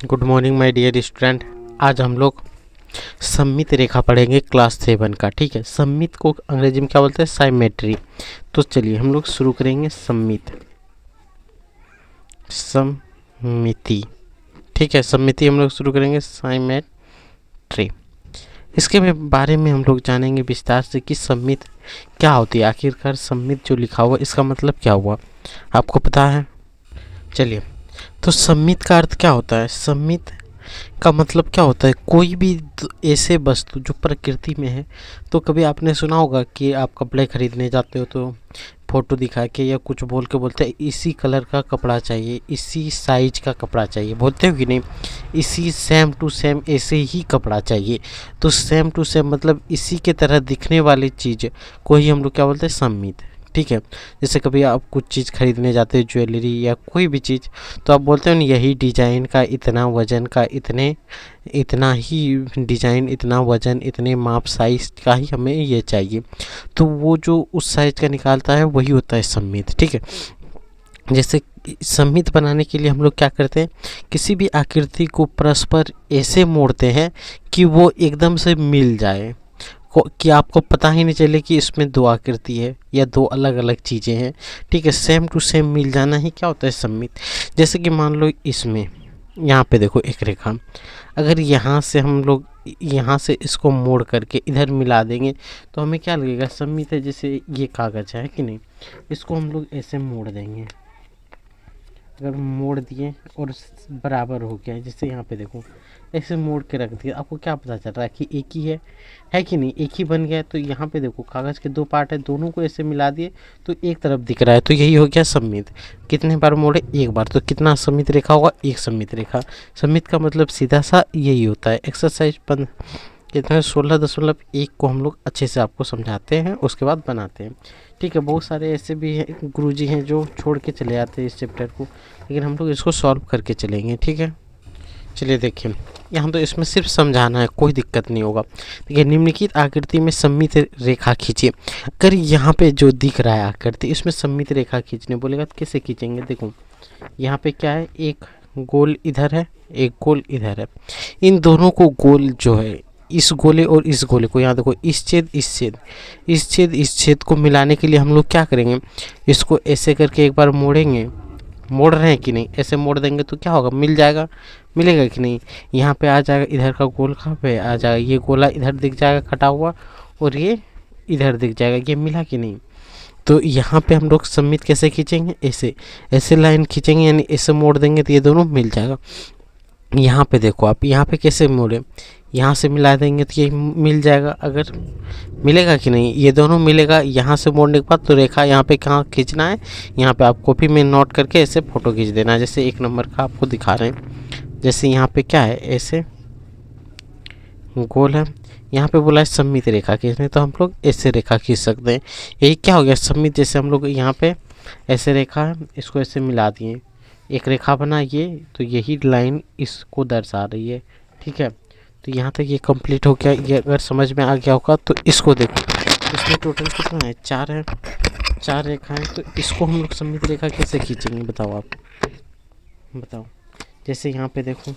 Good morning my dear student. आज हम लोग सममित रेखा पढ़ेंगे क्लास 7 का। ठीक है, सममित को अंग्रेजी में क्या बोलते हैं? साइमेट्री। तो चलिए हम लोग शुरू करेंगे सममिति। ठीक है, सममिति हम लोग शुरू करेंगे साइमेट्री। इसके बारे में हम लोग जानेंगे विस्तार से कि सममित क्या होती है। आखिरकार सममित जो लिखा हुआ इसका मतलब क्या हुआ, आपको पता है? चलिए, तो सममित का अर्थ क्या होता है? सममित का मतलब क्या होता है? कोई भी ऐसे वस्तु जो प्रकृति में है। तो कभी आपने सुना होगा कि आप कपड़े खरीदने जाते हो तो फोटो दिखा के या कुछ बोल के बोलते हैं इसी कलर का कपड़ा चाहिए, इसी साइज का कपड़ा चाहिए, बोलते हो कि नहीं? इसी सेम टू सेम ऐसे ही कपड़ा चाहिए। तो सेम टू सेम मतलब इसी के तरह दिखने वाली चीज़ को ही हम लोग क्या बोलते हैं? सममित। ठीक है, जैसे कभी आप कुछ चीज़ खरीदने जाते हो, ज्वेलरी या कोई भी चीज़, तो आप बोलते हो ना यही डिज़ाइन का, इतना वज़न का, इतना ही डिज़ाइन, इतना वज़न, इतने माप साइज का ही हमें ये चाहिए। तो वो जो उस साइज का निकालता है वही होता है सममित। ठीक है, जैसे सममित बनाने के लिए हम लोग क्या करते हैं? किसी भी आकृति को परस्पर ऐसे मोड़ते हैं कि वो एकदम से मिल जाए, कि आपको पता ही नहीं चले कि इसमें दो आकृति है या दो अलग अलग चीज़ें हैं। ठीक है, सेम टू सेम मिल जाना ही क्या होता है? सममित। जैसे कि मान लो इसमें यहाँ पे देखो एक रेखा, अगर यहाँ से हम लोग यहाँ से इसको मोड़ करके इधर मिला देंगे तो हमें क्या लगेगा? सममित है। जैसे ये कागज़ है कि नहीं, इसको हम लोग ऐसे मोड़ देंगे, अगर मोड़ दिए और बराबर हो गया, जैसे यहाँ पे देखो ऐसे मोड़ के रख दिया, आपको क्या पता चल रहा है कि एक ही है कि नहीं? एक ही बन गया। तो यहाँ पे देखो कागज़ के दो पार्ट है, दोनों को ऐसे मिला दिए तो एक तरफ दिख रहा है, तो यही हो गया सममित। कितने बार मोड़े? एक बार। तो कितना सममित रेखा होगा? एक सममित रेखा। सममित का मतलब सीधा सा यही होता है। एक्सरसाइज कितना 16.1 को हम लोग अच्छे से आपको समझाते हैं, उसके बाद बनाते हैं। ठीक है, बहुत सारे ऐसे भी हैं गुरुजी हैं जो छोड़ के चले जाते हैं इस चैप्टर को, लेकिन हम लोग इसको सॉल्व करके चलेंगे। ठीक है, चलिए देखिए, यहाँ तो इसमें सिर्फ समझाना है, कोई दिक्कत नहीं होगा। देखिए, निम्नलिखित आकृति में सममित रेखा खींचिए। अगर यहाँ पे जो दिख रहा है आकृति, इसमें सममित रेखा खींचने बोलेगा तो कैसे खींचेंगे? देखो यहाँ पे क्या है, एक गोल इधर है, एक गोल इधर है। इन दोनों को गोल जो है, इस गोले और इस गोले को, यहाँ देखो इस छेद को मिलाने के लिए हम लोग क्या करेंगे? इसको ऐसे करके एक बार मोड़ेंगे। मोड़ रहे हैं कि नहीं? ऐसे मोड़ देंगे तो क्या होगा? मिल जाएगा, मिलेगा कि नहीं? यहाँ पे आ जाएगा, इधर का गोल कहाँ पे आ जाएगा? ये गोला इधर दिख जाएगा कटा हुआ, और ये इधर दिख जाएगा। ये मिला कि नहीं? तो यहाँ पे हम लोग सममित कैसे खींचेंगे? ऐसे लाइन खींचेंगे, यानी ऐसे मोड़ देंगे तो ये दोनों मिल जाएगा। यहाँ पे देखो आप, यहाँ पे कैसे मोड़े? यहाँ से मिला देंगे तो ये मिल जाएगा। अगर मिलेगा कि नहीं? ये दोनों मिलेगा। यहाँ से मोड़ने के बाद तो रेखा यहाँ पे कहाँ खींचना है? यहाँ पे आप कॉपी में नोट करके ऐसे फ़ोटो खींच देना है, जैसे 1 नंबर का आपको दिखा रहे हैं। जैसे यहाँ पे क्या है, ऐसे गोल है, यहाँ पे बोला है सममित रेखा खींचने, तो हम लोग ऐसे रेखा खींच सकते हैं। यही क्या हो गया? सममित। जैसे हम लोग यहाँ पे ऐसे रेखा है, इसको ऐसे मिला दिए, एक रेखा बना ये, तो यही लाइन इसको दर्शा रही है। ठीक है, तो यहाँ तक ये कंप्लीट हो गया। ये अगर समझ में आ गया होगा तो इसको देखो, इसमें टोटल कितना है? 4 है, 4 रेखाएं। तो इसको हम लोग सममित रेखा कैसे खींचेंगे बताओ? आप बताओ। जैसे यहाँ पे देखो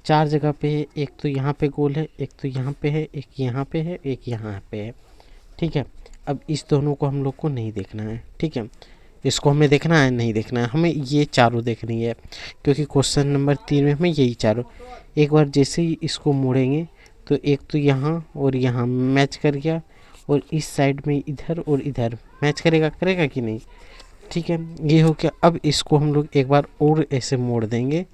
4 जगह पे है, एक तो यहाँ पे गोल है, एक तो यहाँ पे है, एक यहाँ पे है, एक यहाँ पे है। ठीक है, अब इस दोनों को हम लोग को नहीं देखना है। ठीक है, इसको हमें देखना है, नहीं देखना है, हमें ये चारों देखनी है, क्योंकि क्वेश्चन नंबर 3 में हमें यही चारों। एक बार जैसे ही इसको मोड़ेंगे तो एक तो यहाँ और यहाँ मैच कर गया, और इस साइड में इधर और इधर मैच करेगा कि नहीं? ठीक है, ये हो गया। अब इसको हम लोग एक बार और ऐसे मोड़ देंगे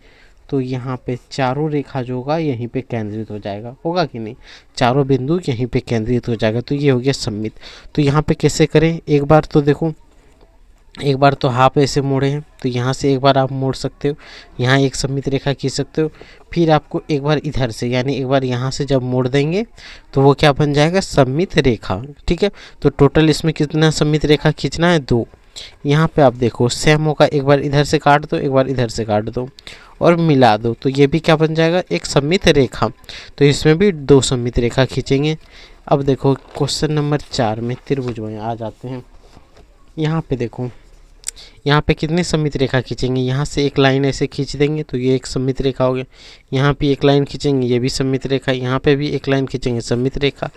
तो यहाँ पे चारों रेखा जो होगा यहीं पे केंद्रित हो जाएगा, होगा कि नहीं? चारों बिंदु यहीं पे केंद्रित हो जाएगा, तो ये हो गया सममित। तो यहाँ पे कैसे करें? एक बार तो देखो, एक बार तो हाफ ऐसे मोड़े हैं, तो यहाँ से एक बार आप मोड़ सकते हो, यहाँ एक सममित रेखा खींच सकते हो। फिर आपको एक बार इधर से, यानी एक बार यहाँ से जब मोड़ देंगे तो वो क्या बन जाएगा? सममित रेखा। ठीक है, तो टोटल इसमें कितना सममित रेखा खींचना है? 2। यहाँ पे आप देखो सेम होगा, एक बार इधर से काट दो, एक बार इधर से काट दो और मिला दो, तो ये भी क्या बन जाएगा? एक सममित रेखा। तो इसमें भी 2 सममित रेखा खींचेंगे। अब देखो क्वेश्चन नंबर 4 में त्रिभुज में आ जाते हैं। यहाँ पे देखो यहाँ पे कितनी सममित रेखा खींचेंगे, यहाँ से एक लाइन ऐसे खींच देंगे तो ये एक सममित रेखा हो गया। यहाँ पे एक लाइन खींचेंगे, ये भी सममित रेखा। यहाँ पे भी एक लाइन खींचेंगे, सममित रेखा।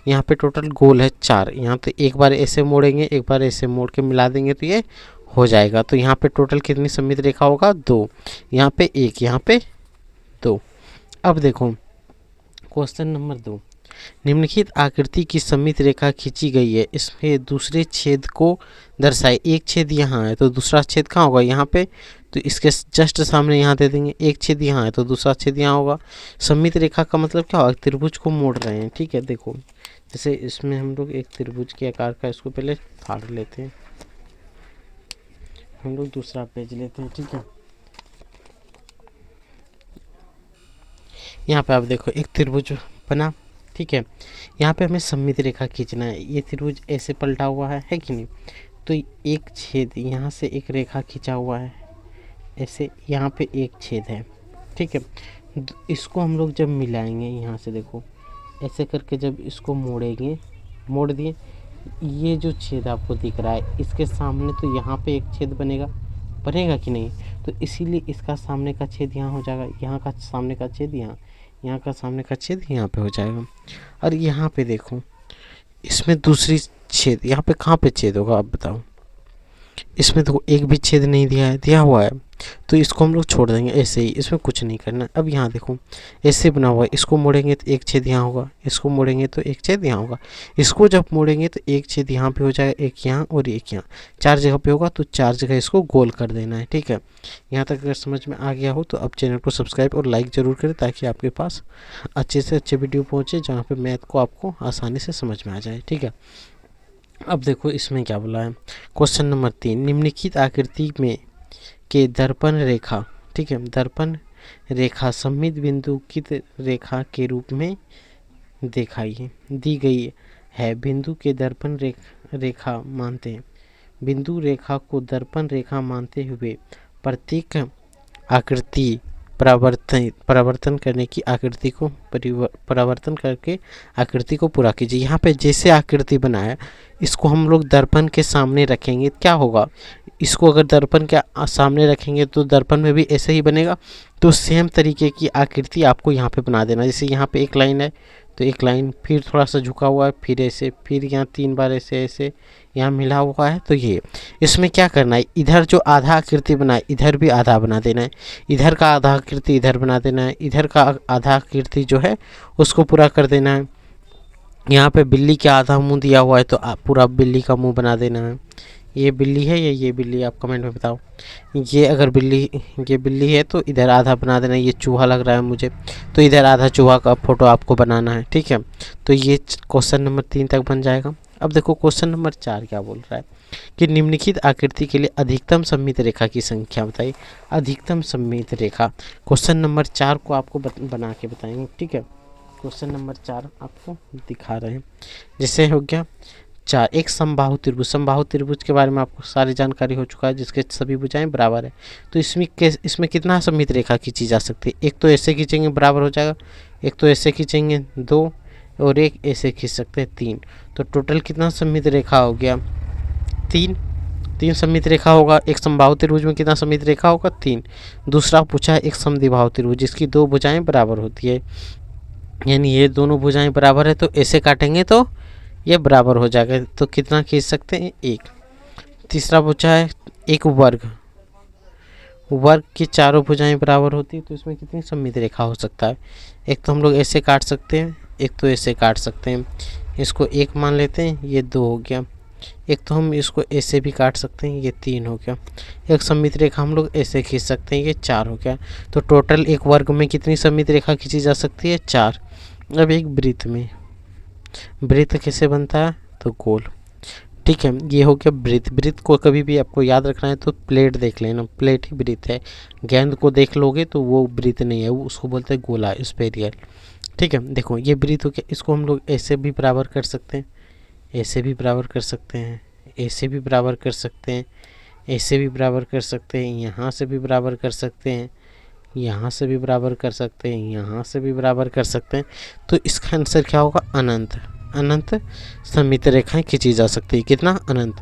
यहाँ पे टोटल गोल है 4। यहाँ पे एक बार ऐसे मोड़ेंगे, एक बार ऐसे मोड़ के मिला देंगे तो ये हो जाएगा। तो यहाँ पे टोटल कितनी सममित रेखा होगा, 2। यहाँ पे 1, यहाँ पे 2। अब देखो क्वेश्चन नंबर 2, निम्नलिखित आकृति की सममित रेखा खींची गई है, इसमें दूसरे छेद को दर्शाए। एक छेद यहाँ है तो दूसरा छेद कहाँ होगा, यहाँ पे। तो इसके जस्ट सामने यहाँ दे देंगे। एक छेद यहाँ है तो दूसरा छेद यहाँ होगा। सममित रेखा का मतलब क्या होगा, त्रिभुज को मोड़ रहे हैं। ठीक है, देखो जैसे इसमें हम लोग एक त्रिभुज के आकार का इसको पहले फाड़ लेते हैं। हम लोग दूसरा पेज लेते हैं। ठीक है, यहाँ पे आप देखो एक त्रिभुज बना। ठीक है, यहाँ पे हमें सममित रेखा खींचना है। ये त्रिभुज ऐसे पलटा हुआ है कि नहीं। तो एक छेद यहाँ से एक रेखा खींचा हुआ है ऐसे, यहाँ पे एक छेद है। ठीक है, इसको हम लोग जब मिलाएंगे यहाँ से, देखो ऐसे करके जब इसको मोड़ेंगे, मोड़ दिए, ये जो छेद आपको दिख रहा है इसके सामने तो यहाँ पे एक छेद बनेगा कि नहीं। तो इसीलिए इसका सामने का छेद यहाँ हो जाएगा, यहाँ का सामने का छेद यहाँ, यहाँ का सामने का छेद यहाँ पे हो जाएगा। और यहाँ पे देखो इसमें दूसरी छेद, यहाँ पे कहाँ पे छेद होगा आप बताओ। इसमें तो एक भी छेद नहीं दिया हुआ है, तो इसको हम लोग छोड़ देंगे ऐसे ही, इसमें कुछ नहीं करना। अब यहाँ देखो ऐसे बना हुआ है, इसको मोड़ेंगे तो एक छेद यहाँ होगा, इसको मोड़ेंगे तो एक छेद यहाँ होगा। इसको जब मोड़ेंगे तो एक छेद यहाँ पे हो जाएगा, एक यहाँ और एक यहाँ, 4 जगह पे होगा। तो 4 जगह इसको गोल कर देना है। ठीक है, यहाँ तक अगर समझ में आ गया हो तो अब चैनल को सब्सक्राइब और लाइक ज़रूर करें, ताकि आपके पास अच्छे से अच्छे वीडियो पहुँचे जहाँ पर मैथ को आपको आसानी से समझ में आ जाए। ठीक है, अब देखो इसमें क्या बोला है। क्वेश्चन नंबर 3, निम्नलिखित आकृति में के दर्पण रेखा, ठीक है, दर्पण रेखा सममित बिंदु की रेखा के रूप में दिखाई दी गई है। बिंदु के दर्पण रेखा मानते हैं, बिंदु रेखा को दर्पण रेखा मानते हुए प्रत्येक आकृति परावर्तन करने की आकृति को परावर्तन करके आकृति को पूरा कीजिए। यहाँ पे जैसे आकृति बनाया इसको हम लोग दर्पण के सामने रखेंगे, क्या होगा, इसको अगर दर्पण के सामने रखेंगे तो दर्पण में भी ऐसे ही बनेगा। तो सेम तरीके की आकृति आपको यहाँ पे बना देना। जैसे यहाँ पे एक लाइन है तो एक लाइन, फिर थोड़ा सा झुका हुआ है, फिर ऐसे, फिर यहाँ 3 बार ऐसे ऐसे यहाँ मिला हुआ है। तो ये इसमें क्या करना है, इधर जो आधा आकृति बनाए इधर भी आधा बना देना है, इधर का आधा आकृति इधर बना देना है, इधर का आधा आकृति जो है उसको पूरा कर देना है। यहाँ पे बिल्ली का आधा मुंह दिया हुआ है तो पूरा बिल्ली का मुंह बना देना है। ये बिल्ली है या ये बिल्ली, आप कमेंट में बताओ। ये अगर ये बिल्ली है तो इधर आधा बना देना है। ये चूहा लग रहा है मुझे तो इधर आधा चूहा का फोटो आपको बनाना है। ठीक है, तो ये क्वेश्चन नंबर 3 तक बन जाएगा। अब देखो क्वेश्चन नंबर 4 क्या बोल रहा है कि निम्नलिखित आकृति के लिए अधिकतम सममित रेखा की संख्या बताइए। अधिकतम सममित रेखा क्वेश्चन नंबर 4 को आपको बना के बताएंगे। ठीक है, क्वेश्चन नंबर 4 आपको दिखा रहे हैं। जैसे हो गया 4, एक समबाहु त्रिभुज। समबाहु त्रिभुज के बारे में आपको सारी जानकारी हो चुका है, जिसके सभी भुजाएं बराबर है। तो इसमें कितना सममित रेखा खींची जा सकती है, एक तो ऐसे खींचेंगे बराबर हो जाएगा, एक तो ऐसे खींचेंगे 2 और एक ऐसे खींच सकते हैं 3। तो टोटल कितना सममित रेखा हो गया, 3 सममित रेखा होगा। एक समबाहु त्रिभुज में कितना सममित रेखा होगा, 3। दूसरा पूछा है एक समद्विबाहु त्रिभुज जिसकी 2 भुजाएं बराबर होती है, यानी ये दोनों भुजाएं बराबर है तो ऐसे काटेंगे तो ये बराबर हो जाएगा। तो कितना खींच सकते हैं, 1। तीसरा पूछा है एक वर्ग की चारों भुजाएं बराबर होती है तो इसमें कितनी सममित रेखा हो सकता है। एक तो हम लोग ऐसे काट सकते हैं, एक तो ऐसे काट सकते हैं। इसको 1 मान लेते हैं, ये 2 हो गया। एक तो हम इसको ऐसे भी काट सकते हैं, ये 3 हो गया। एक सममित रेखा हम लोग ऐसे खींच सकते हैं, ये 4 हो गया। तो टोटल एक वर्ग में कितनी सममित रेखा खींची जा सकती है, 4। अब एक वृत्त में, वृत्त कैसे बनता है, तो गोल। ठीक है, ये हो गया वृत्त। वृत्त को कभी भी आपको याद रखना है तो प्लेट देख लेना, प्लेट ही वृत्त है। गेंद को देख लोगे तो वो वृत्त नहीं है, वो उसको बोलते हैं गोला, स्फेरिकल। ठीक है, देखो ये वृत्त हो गया। इसको हम लोग ऐसे भी बराबर कर सकते हैं, ऐसे भी बराबर कर सकते हैं, ऐसे भी बराबर कर सकते हैं, ऐसे भी बराबर कर सकते हैं, यहाँ से भी बराबर कर सकते हैं, यहाँ से भी बराबर कर सकते हैं, यहाँ से भी बराबर कर सकते हैं। तो इसका आंसर क्या होगा, अनंत। अनंत सममित रेखाएं खींची जा सकती है, कितना, अनंत।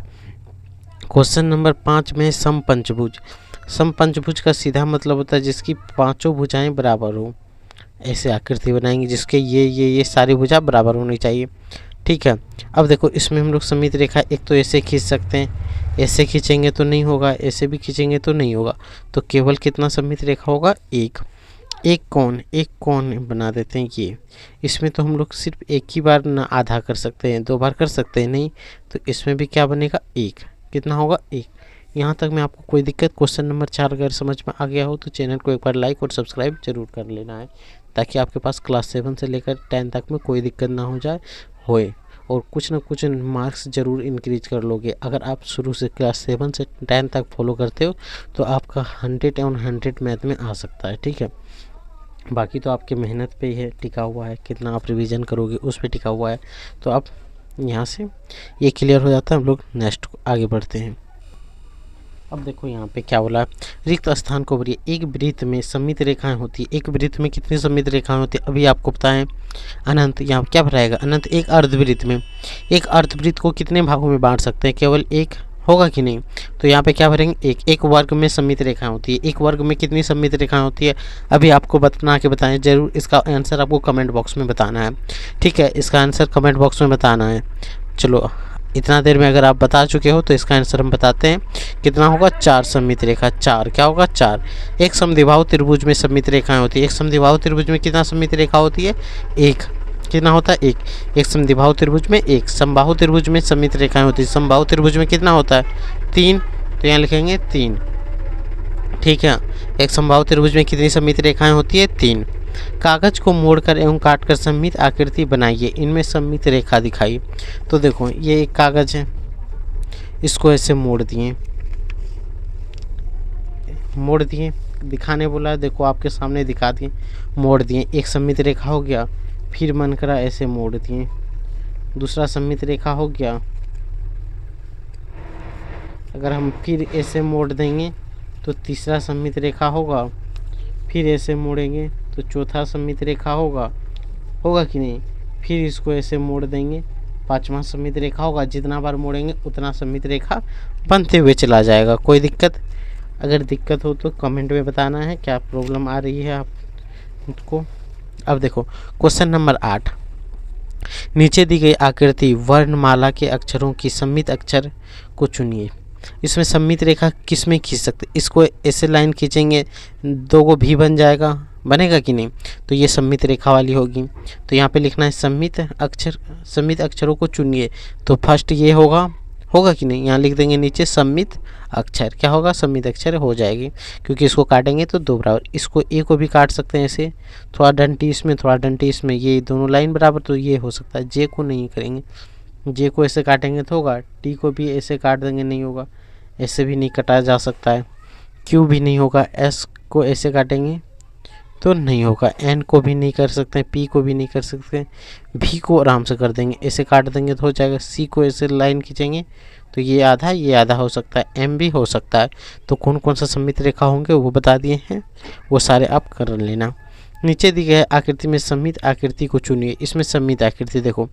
क्वेश्चन नंबर 5 में समपंचभुज। समपंचभुज का सीधा मतलब होता है जिसकी पांचों भुजाएं बराबर हो। ऐसे आकृति बनाएंगे जिसके ये सारी भुजा बराबर होनी चाहिए। ठीक है, अब देखो इसमें हम लोग सममित रेखा एक तो ऐसे खींच सकते हैं, ऐसे खींचेंगे तो नहीं होगा, ऐसे भी खींचेंगे तो नहीं होगा, तो केवल कितना सममित रेखा होगा, एक। एक कौन बना देते हैं ये। इसमें तो हम लोग सिर्फ एक ही बार ना आधा कर सकते हैं, 2 बार कर सकते हैं नहीं, तो इसमें भी क्या बनेगा, एक। कितना होगा, एक। यहाँ तक में आपको कोई दिक्कत, क्वेश्चन नंबर 4 अगर समझ में आ गया हो तो चैनल को एक बार लाइक और सब्सक्राइब जरूर कर लेना है, ताकि आपके पास क्लास 7 से लेकर 10 तक में कोई दिक्कत ना हो जाए होए, और कुछ ना कुछ मार्क्स ज़रूर इंक्रीज कर लोगे। अगर आप शुरू से क्लास 7 से 10 तक फॉलो करते हो तो आपका 100 ऑन 100 मैथ में आ सकता है। ठीक है, बाकी तो आपके मेहनत पे ही है, टिका हुआ है, कितना आप रिवीजन करोगे उस पे टिका हुआ है। तो आप यहाँ से ये क्लियर हो जाता है, हम लोग नेक्स्ट आगे बढ़ते हैं। अब देखो यहाँ पे क्या बोला है, रिक्त स्थान को भरिए। एक वृत्त में सममित रेखाएं होती है। एक वृत्त में कितनी सममित रेखाएं होती है, अभी आपको पता है, अनंत। यहाँ क्या भराएगा, अनंत। एक अर्धवृत्त में, एक अर्धवृत्त को कितने भागों में बांट सकते हैं, केवल एक होगा कि नहीं, तो यहाँ पे क्या भरेंगे, एक। एक वर्ग में सममित रेखाएं होती है। एक वर्ग में कितनी सममित रेखाएं होती है, अभी आपको बना के बताएं जरूर। इसका आंसर आपको कमेंट बॉक्स में बताना है। ठीक है, इसका आंसर कमेंट बॉक्स में बताना है। चलो, इतना देर में अगर आप बता चुके हो तो इसका आंसर हम बताते हैं, कितना होगा, 4 सममित रेखा। 4 क्या होगा, 4। एक समद्विबाहु त्रिभुज में सममित रेखाएं होती है। एक समद्विबाहु त्रिभुज में कितना सममित रेखा होती है, एक। कितना होता है, एक। एक समद्विबाहु त्रिभुज में एक। समबाहु त्रिभुज में सममित रेखाएं होती है। समबाहु त्रिभुज में कितना होता है, 3, तो यहाँ लिखेंगे 3। ठीक है, एक समबाहु त्रिभुज में कितनी सममित रेखाएं होती है, 3। कागज को मोड़कर एवं काटकर सममित आकृति बनाइए, इनमें सममित रेखा दिखाई। तो देखो ये एक कागज है, इसको ऐसे मोड़ दिए, दिखाने बोला है, देखो आपके सामने दिखा दिए, मोड़ दिए। एक सममित रेखा हो गया, फिर मन करा ऐसे मोड़ दिए, दूसरा सममित रेखा हो गया। अगर हम फिर ऐसे मोड़ देंगे तो तीसरा सममित रेखा होगा, फिर ऐसे मोड़ेंगे तो चौथा सममित रेखा होगा कि नहीं, फिर इसको ऐसे मोड़ देंगे, 5वां सममित रेखा होगा। जितना बार मोड़ेंगे उतना सममित रेखा बनते हुए चला जाएगा। कोई दिक्कत, अगर दिक्कत हो तो कमेंट में बताना है क्या प्रॉब्लम आ रही है आपको। अब देखो क्वेश्चन नंबर 8, नीचे दी गई आकृति वर्णमाला के अक्षरों की सममित अक्षर को चुनिए। इसमें सममित रेखा किस में खींच सकते, इसको ऐसे लाइन खींचेंगे, 2 को भी बन जाएगा, बनेगा कि नहीं, तो ये सममित रेखा वाली होगी। तो यहाँ पे लिखना है सममित अक्षरों को चुनिए। तो फर्स्ट ये होगा कि नहीं, यहाँ लिख देंगे नीचे सममित अक्षर। क्या होगा, सममित अक्षर हो जाएगी, क्योंकि इसको काटेंगे तो 2 बराबर। इसको ए को भी काट सकते हैं ऐसे, थोड़ा डंटी इसमें थोड़ा डंटी इसमें, ये दोनों लाइन बराबर, तो ये हो सकता है। जे को नहीं करेंगे, जे को ऐसे काटेंगे तो होगा, टी को भी ऐसे काट देंगे नहीं होगा, ऐसे भी नहीं काटा जा सकता है, क्यू भी नहीं होगा, एस को ऐसे काटेंगे तो नहीं होगा, एन को भी नहीं कर सकते, पी को भी नहीं कर सकते, भी को आराम से कर देंगे, ऐसे काट देंगे तो हो जाएगा। सी को ऐसे लाइन खींचेंगे तो ये आधा हो सकता है, एम भी हो सकता है। तो कौन कौन सा सममित रेखा होंगे वो बता दिए हैं, वो सारे आप कर लेना। नीचे दी गई आकृति में सममित आकृति को चुनिए। इसमें सममित आकृति देखो,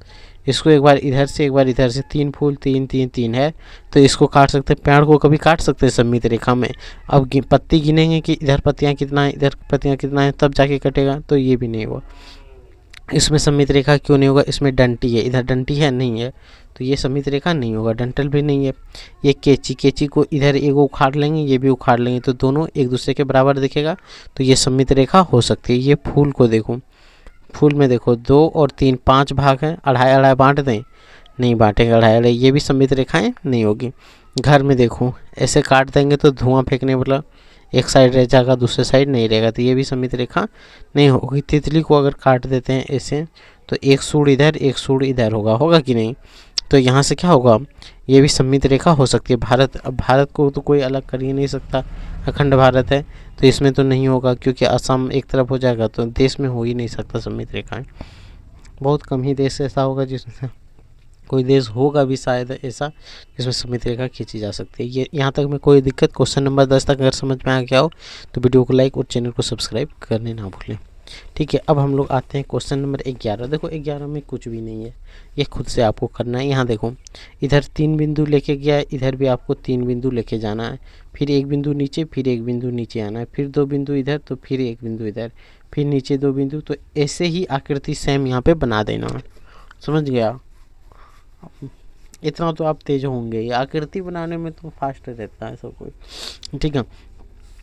इसको एक बार इधर से एक बार इधर से, 3 फूल 3 3 3 है, तो इसको काट सकते हैं। पेड़ को कभी काट सकते हैं सममित रेखा में। अब पत्ती गिनेंगे कि इधर पत्तियां कितना है, इधर पत्तियां कितना है, तब जाके कटेगा, तो ये भी नहीं हुआ। इसमें सममित रेखा क्यों नहीं होगा, इसमें डंटी है, इधर डंटी है नहीं है, तो ये सममित रेखा नहीं होगा, डंटल भी नहीं है। ये केची को इधर एक उखाड़ लेंगे, ये भी उखाड़ लेंगे, तो दोनों एक दूसरे के बराबर दिखेगा, तो ये सममित रेखा हो सकती है। ये फूल को देखो, फूल में देखो 2 और 3 5 भाग हैं, 2.5 बांट दें, नहीं बांटेंगे 2.5, ये भी सममित रेखाएं नहीं होगी। घर में देखो ऐसे काट देंगे तो धुआं फेंकने वाला एक साइड रह जाएगा, दूसरे साइड नहीं रहेगा, तो ये भी सममित रेखा नहीं होगी। तितली को अगर काट देते हैं ऐसे तो एक सूर इधर एक सूर इधर होगा कि नहीं, तो यहाँ से क्या होगा, ये भी सममित रेखा हो सकती है। भारत को तो कोई अलग कर ही नहीं सकता, अखंड भारत है, तो इसमें तो नहीं होगा, क्योंकि असम एक तरफ हो जाएगा, तो देश में हो ही नहीं सकता सममित रेखाएं। बहुत कम ही देश ऐसा होगा जिसमें, कोई देश होगा भी शायद ऐसा जिसमें सममित रेखा खींची जा सकती है। ये यहाँ तक में कोई दिक्कत, क्वेश्चन नंबर 10 तक अगर समझ में आ गया हो तो वीडियो को लाइक और चैनल को सब्सक्राइब करने ना भूलें। ठीक है, अब हम लोग आते हैं क्वेश्चन नंबर 11। देखो 11 में कुछ भी नहीं है, ये खुद से आपको करना है। यहाँ देखो इधर 3 बिंदु लेके गया है, इधर भी आपको 3 बिंदु लेके जाना है, फिर 1 बिंदु नीचे, फिर 1 बिंदु नीचे आना है, फिर 2 बिंदु इधर, तो फिर 1 बिंदु इधर, फिर नीचे 2 बिंदु। तो ऐसे ही आकृति सेम यहाँ पे बना देना है। समझ गया? इतना तो आप तेज होंगे ही, आकृति बनाने में तो फास्ट रहता है सब कोई। ठीक है,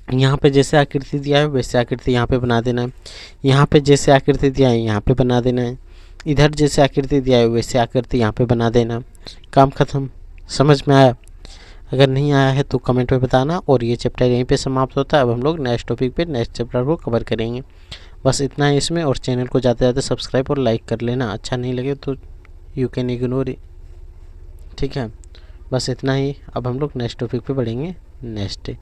यहाँ पे जैसे आकृति दिया है वैसे आकृति यहाँ पे बना देना है, यहाँ पे जैसे आकृति दिया है यहाँ पे बना देना है, इधर जैसे आकृति दिया है वैसे आकृति यहाँ पे बना देना। काम खत्म। समझ में आया? अगर नहीं आया है तो कमेंट में बताना। और ये चैप्टर यहीं पे समाप्त होता है। अब हम लोग नेक्स्ट टॉपिक पे नेक्स्ट चैप्टर को कवर करेंगे। बस इतना है इसमें। और चैनल को ज़्यादा से ज़्यादा सब्सक्राइब और लाइक कर लेना। अच्छा नहीं लगे तो यू कैन इग्नोर। ठीक है, बस इतना ही। अब हम लोग नेक्स्ट टॉपिक पे बढ़ेंगे नेक्स्ट डे।